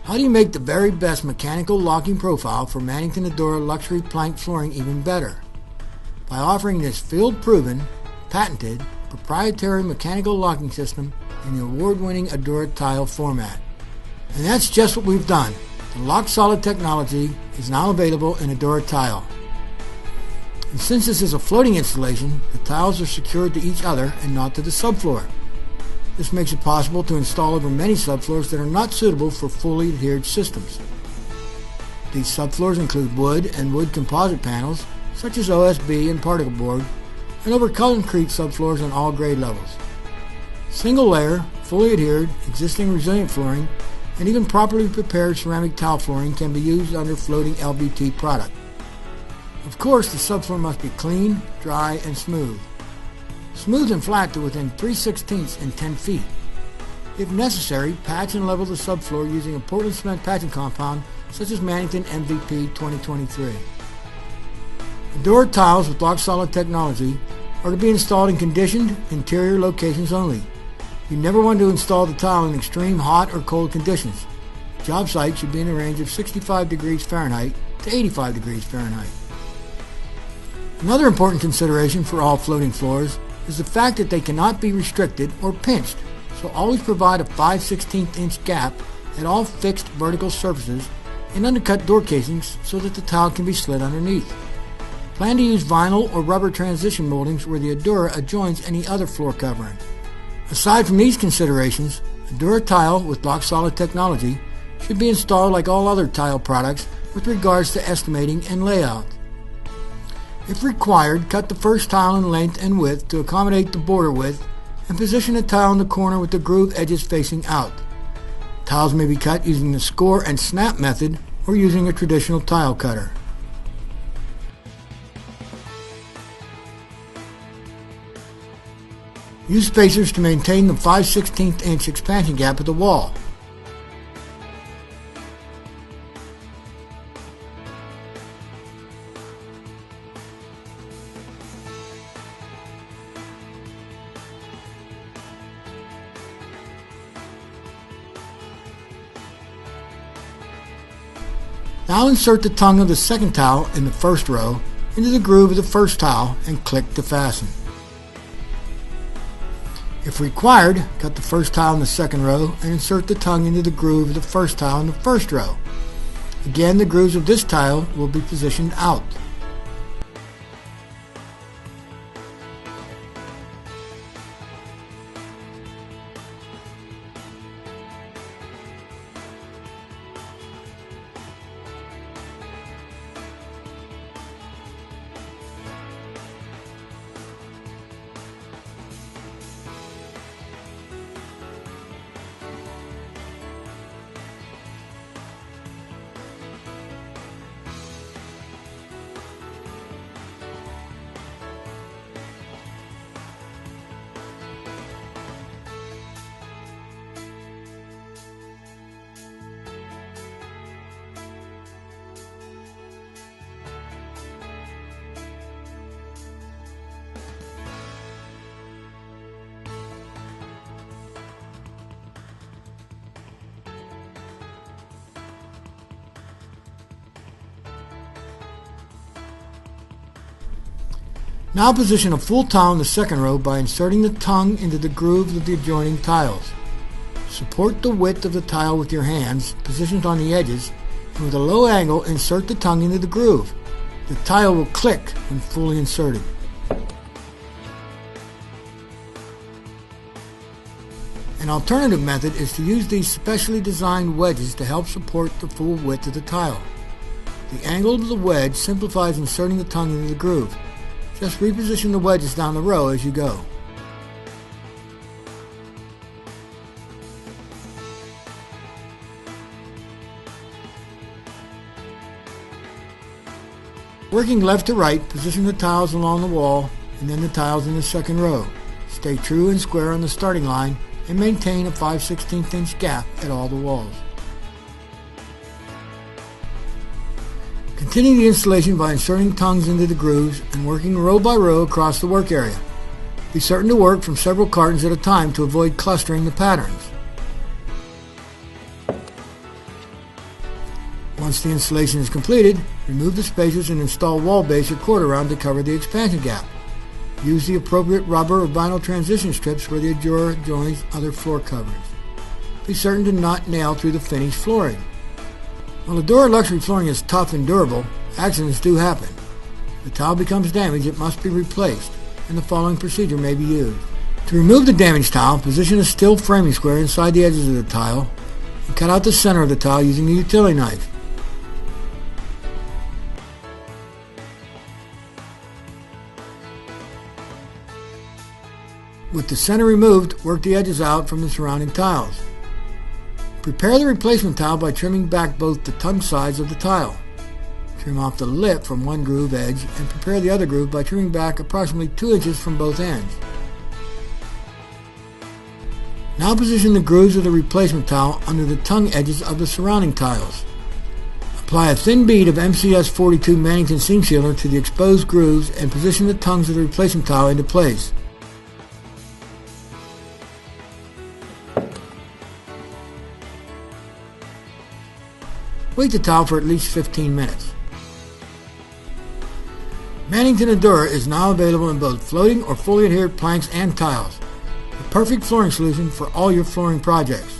How do you make the very best mechanical locking profile for Mannington Adura luxury plank flooring even better? By offering this field-proven, patented, proprietary mechanical locking system in the award-winning Adura tile format. And that's just what we've done. The LockSolid technology is now available in Adura tile. And since this is a floating installation, the tiles are secured to each other and not to the subfloor. This makes it possible to install over many subfloors that are not suitable for fully adhered systems. These subfloors include wood and wood composite panels, such as OSB and particle board, and over concrete subfloors on all grade levels. Single layer, fully adhered, existing resilient flooring, and even properly prepared ceramic tile flooring can be used under floating LVT product. Of course, the subfloor must be clean, dry, and smooth. Smooth and flat to within 3/16 and 10 feet. If necessary, patch and level the subfloor using a Portland cement patching compound such as Mannington MVP 2023. Adura tiles with LockSolid technology are to be installed in conditioned interior locations only. You never want to install the tile in extreme hot or cold conditions. The job site should be in the range of 65 degrees Fahrenheit to 85 degrees Fahrenheit. Another important consideration for all floating floors is the fact that they cannot be restricted or pinched, so always provide a 5/16 inch gap at all fixed vertical surfaces and undercut door casings so that the tile can be slid underneath. Plan to use vinyl or rubber transition moldings where the Adura adjoins any other floor covering. Aside from these considerations, Adura tile with LockSolid technology should be installed like all other tile products with regards to estimating and layout. If required, cut the first tile in length and width to accommodate the border width and position the tile in the corner with the groove edges facing out. Tiles may be cut using the score and snap method or using a traditional tile cutter. Use spacers to maintain the 5/16 inch expansion gap at the wall. Now insert the tongue of the second tile in the first row into the groove of the first tile and click to fasten. If required, cut the first tile in the second row and insert the tongue into the groove of the first tile in the first row. Again, the grooves of this tile will be positioned out. Now position a full tile in the second row by inserting the tongue into the grooves of the adjoining tiles. Support the width of the tile with your hands, positioned on the edges, and with a low angle insert the tongue into the groove. The tile will click when fully inserted. An alternative method is to use these specially designed wedges to help support the full width of the tile. The angle of the wedge simplifies inserting the tongue into the groove. Just reposition the wedges down the row as you go. Working left to right, position the tiles along the wall and then the tiles in the second row. Stay true and square on the starting line and maintain a 5/16 inch gap at all the walls. Continue the installation by inserting tongues into the grooves and working row by row across the work area. Be certain to work from several cartons at a time to avoid clustering the patterns. Once the installation is completed, remove the spacers and install wall base or cord around to cover the expansion gap. Use the appropriate rubber or vinyl transition strips where the Adura joins other floor coverings. Be certain to not nail through the finished flooring. While Adura luxury flooring is tough and durable, accidents do happen. If the tile becomes damaged, it must be replaced, and the following procedure may be used. To remove the damaged tile, position a steel framing square inside the edges of the tile and cut out the center of the tile using the utility knife. With the center removed, work the edges out from the surrounding tiles. Prepare the replacement tile by trimming back both the tongue sides of the tile. Trim off the lip from one groove edge and prepare the other groove by trimming back approximately 2 inches from both ends. Now position the grooves of the replacement tile under the tongue edges of the surrounding tiles. Apply a thin bead of MCS 42 Mannington seam sealer to the exposed grooves and position the tongues of the replacement tile into place. Wait the tile for at least 15 minutes. Mannington Adura is now available in both floating or fully adhered planks and tiles. The perfect flooring solution for all your flooring projects.